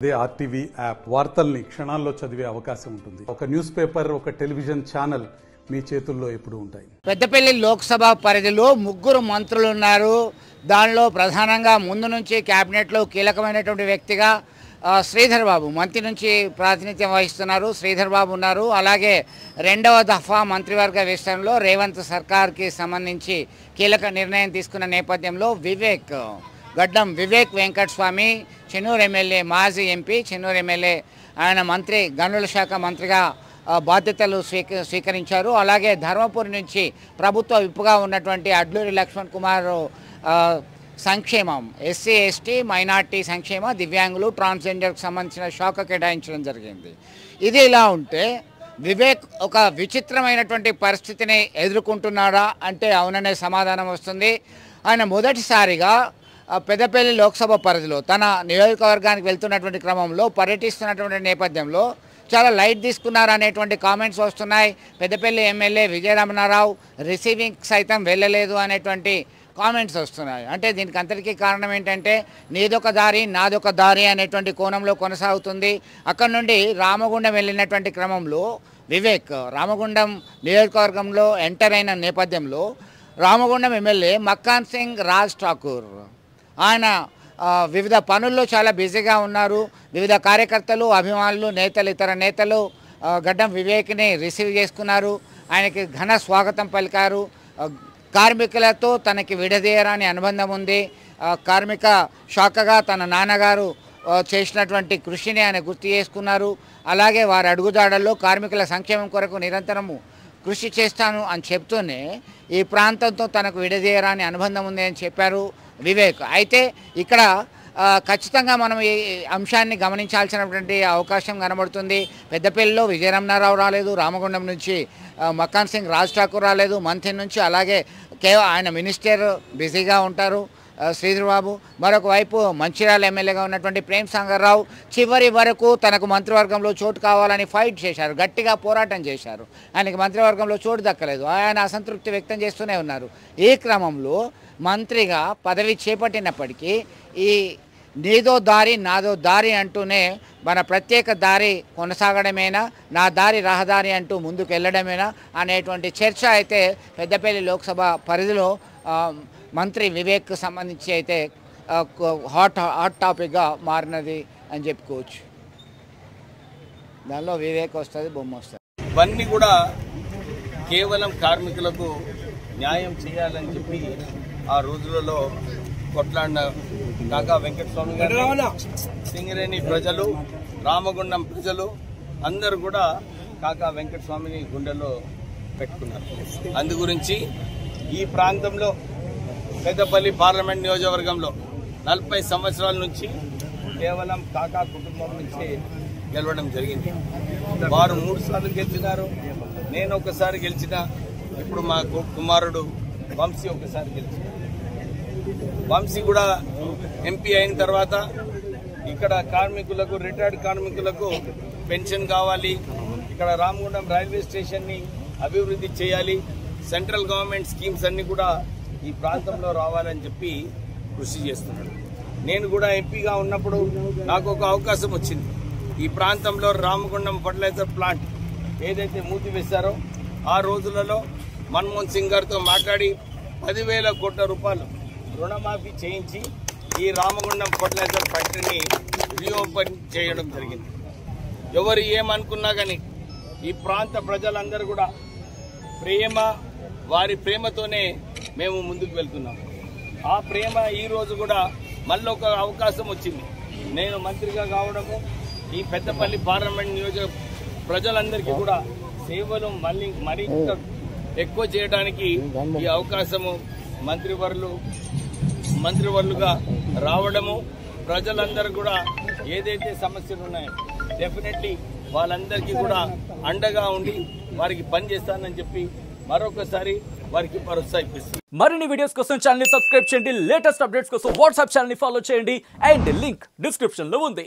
అదే RTV app వార్తల్ని క్షణాల్లో చదివే అవకాశం ఉంటుంది. ఒక న్యూస్ పేపర్, ఒక టెలివిజన్ ఛానల్ మీ చేతుల్లో ఎప్పుడు ఉంటాయి. పెద్దపల్లి లోక్సభ పరిధిలో 3 మంత్రులు ఉన్నారు. దానిలో ప్రధానంగా ముందు నుంచి కేబినెట్లో కీలకమైనటువంటి వ్యక్తిగా శ్రీధర్ బాబు మంత్రి నుంచి ప్రాతినిధ్యం వహిస్తున్నారు. శ్రీధర్ బాబు ఉన్నారు. అలాగే రెండవ దఫా మంత్రివర్గ విషయంలో రేవంత్ సర్కార్కి సంబంధించి కీలక నిర్ణయం తీసుకున్న నేపథ్యంలో గడ్డం వివేక్ వెంకటస్వామి చెన్నూరు ఎమ్మెల్యే, మాజీ ఎంపీ, చెన్నూరు ఎమ్మెల్యే, ఆయన మంత్రి, గనుల శాఖ మంత్రిగా బాధ్యతలు స్వీకరించారు. అలాగే ధర్మపురి నుంచి ప్రభుత్వ విప్పుగా ఉన్నటువంటి అడ్లూరి లక్ష్మణ్ కుమార్ సంక్షేమం, ఎస్సీ ఎస్టీ మైనార్టీ సంక్షేమ, దివ్యాంగులు, ట్రాన్స్జెండర్కి సంబంధించిన శాఖ కేటాయించడం జరిగింది. ఇది ఇలా ఉంటే వివేక్ ఒక విచిత్రమైనటువంటి పరిస్థితిని ఎదుర్కొంటున్నాడా అంటే అవుననే సమాధానం వస్తుంది. ఆయన మొదటిసారిగా పెద్దపల్లి లోక్సభ పరిధిలో తన నియోజకవర్గానికి వెళ్తున్నటువంటి క్రమంలో పర్యటిస్తున్నటువంటి నేపథ్యంలో చాలా లైట్ తీసుకున్నారనేటువంటి కామెంట్స్ వస్తున్నాయి. పెద్దపల్లి ఎమ్మెల్యే విజయరమణారావు రిసీవింగ్ సైతం వెళ్ళలేదు అనేటువంటి కామెంట్స్ వస్తున్నాయి. అంటే దీనికి అంతటికీ కారణం ఏంటంటే నీదొక దారి నాదొక దారి అనేటువంటి కోణంలో కొనసాగుతుంది. అక్కడ నుండి రామగుండం వెళ్ళినటువంటి క్రమంలో వివేక్ రామగుండం నియోజకవర్గంలో ఎంటర్ అయిన నేపథ్యంలో రామగుండం ఎమ్మెల్యే మక్కాన్ సింగ్ రాజ్ ఠాకూర్ ఆయన వివిధ పనుల్లో చాలా బిజీగా ఉన్నారు. వివిధ కార్యకర్తలు, అభిమానులు, నేతలు, ఇతర నేతలు గడ్డం వివేక్ని రిసీవ్ చేసుకున్నారు. ఆయనకి ఘన స్వాగతం పలికారు. కార్మికులతో తనకి విడదీయరాని అనుబంధం ఉంది. కార్మిక శాఖగా తన నాన్నగారు చేసినటువంటి కృషిని ఆయన గుర్తు చేసుకున్నారు. అలాగే వారి అడుగుజాడల్లో కార్మికుల సంక్షేమం కొరకు నిరంతరము కృషి చేస్తాను అని చెప్తూనే ఈ ప్రాంతంతో తనకు విడదీయరాని అనుబంధం ఉంది అని చెప్పారు వివేక్. అయితే ఇక్కడ ఖచ్చితంగా మనం ఈ అంశాన్ని గమనించాల్సినటువంటి అవకాశం కనబడుతుంది. పెద్దపల్లిలో విజయరమణారావు రాలేదు, రామగుండం నుంచి మక్కాన్ సింగ్ రాజ్ ఠాకూర్ రాలేదు, మంత్రి నుంచి అలాగే ఆయన మినిస్టర్ బిజీగా ఉంటారు శ్రీధర్ బాబు. మరొక వైపు మంచిర్యాల ఎమ్మెల్యేగా ఉన్నటువంటి ప్రేమ్ సాగర్రావు చివరి వరకు తనకు మంత్రివర్గంలో చోటు కావాలని ఫైట్ చేశారు, గట్టిగా పోరాటం చేశారు. ఆయనకి మంత్రివర్గంలో చోటు దక్కలేదు. ఆయన అసంతృప్తి వ్యక్తం చేస్తూనే ఉన్నారు. ఈ క్రమంలో మంత్రిగా పదవి చేపట్టినప్పటికీ ఈ నీదో దారి నాదో దారి అంటూనే మన ప్రత్యేక దారి కొనసాగడమేనా, నా దారి రహదారి అంటూ ముందుకు వెళ్ళడమేనా అనేటువంటి చర్చ అయితే పెద్దపల్లి లోక్సభ పరిధిలో మంత్రి వివేక్ సంబంధించి అయితే హాట్ టాపిక్గా మారినది అని చెప్పుకోవచ్చు. దానిలో వివేక్ వస్తుంది, బొమ్మ వస్తుంది. ఇవన్నీ కూడా కేవలం కార్మికులకు న్యాయం చేయాలని చెప్పి ఆ రోజులలో కొట్లాడిన కాకా వెంకటస్వామి గారు, సింగరేణి ప్రజలు, రామగుండం ప్రజలు అందరూ కూడా కాకా వెంకటస్వామిని గుండెల్లో పెట్టుకున్నారు. అందు గురించి ఈ ప్రాంతంలో పెద్దపల్లి పార్లమెంట్ నియోజకవర్గంలో 40 సంవత్సరాల నుంచి కేవలం కాకా కుటుంబం నుంచి గెలవడం జరిగింది. వారు 3 సార్లు గెలిచినారు, నేను ఒకసారి గెలిచిన, ఇప్పుడు మా కుమారుడు వంశీ ఒకసారి గెలిచిన. వంశీ కూడా ఎంపీ అయిన తర్వాత ఇక్కడ కార్మికులకు, రిటైర్డ్ కార్మికులకు పెన్షన్ కావాలి, ఇక్కడ రామగుండం రైల్వే స్టేషన్ని అభివృద్ధి చేయాలి, సెంట్రల్ గవర్నమెంట్ స్కీమ్స్ అన్ని కూడా ఈ ప్రాంతంలో రావాలని చెప్పి కృషి చేస్తున్నాడు. నేను కూడా ఎంపీగా ఉన్నప్పుడు నాకు ఒక అవకాశం వచ్చింది. ఈ ప్రాంతంలో రామగుండం ఫర్టిలైజర్ ప్లాంట్ ఏదైతే మూసివేశారో ఆ రోజులలో మన్మోహన్ సింగ్ గారితో మాట్లాడి 10,000 కోట్ల రూపాయలు రుణమాఫీ చేయించి ఈ రామగుండం ఫర్టిలైజర్ ఫ్యాక్టరీని రీఓపెన్ చేయడం జరిగింది. ఎవరు ఏమనుకున్నా కానీ ఈ ప్రాంత ప్రజలందరూ కూడా వారి ప్రేమతోనే మేము ముందుకు వెళ్తున్నాం. ఆ ప్రేమ ఈ రోజు కూడా మళ్ళీ ఒక అవకాశం వచ్చింది. నేను మంత్రిగా కావడము, ఈ పెద్దపల్లి పార్లమెంట్ నియోజక ప్రజలందరికీ కూడా సేవలు మరింత ఎక్కువ చేయడానికి ఈ అవకాశము మంత్రివర్లుగా రావడము, ప్రజలందరూ కూడా ఏదైతే సమస్యలు ఉన్నాయో డెఫినెట్లీ వాళ్ళందరికీ కూడా అండగా ఉండి వారికి పని చేస్తానని చెప్పి మరొకసారి వారికి భరోసా ఇప్పిస్తుంది. మరిన్ని వీడియోస్ కోసం ఛానల్ ని సబ్స్క్రైబ్ చేయండి, లేటెస్ట్ అప్డేట్స్ కోసం వాట్సాప్ ఛానల్ ని ఫాలో చేయండి అండ్ లింక్ డిస్క్రిప్షన్ లో ఉంది.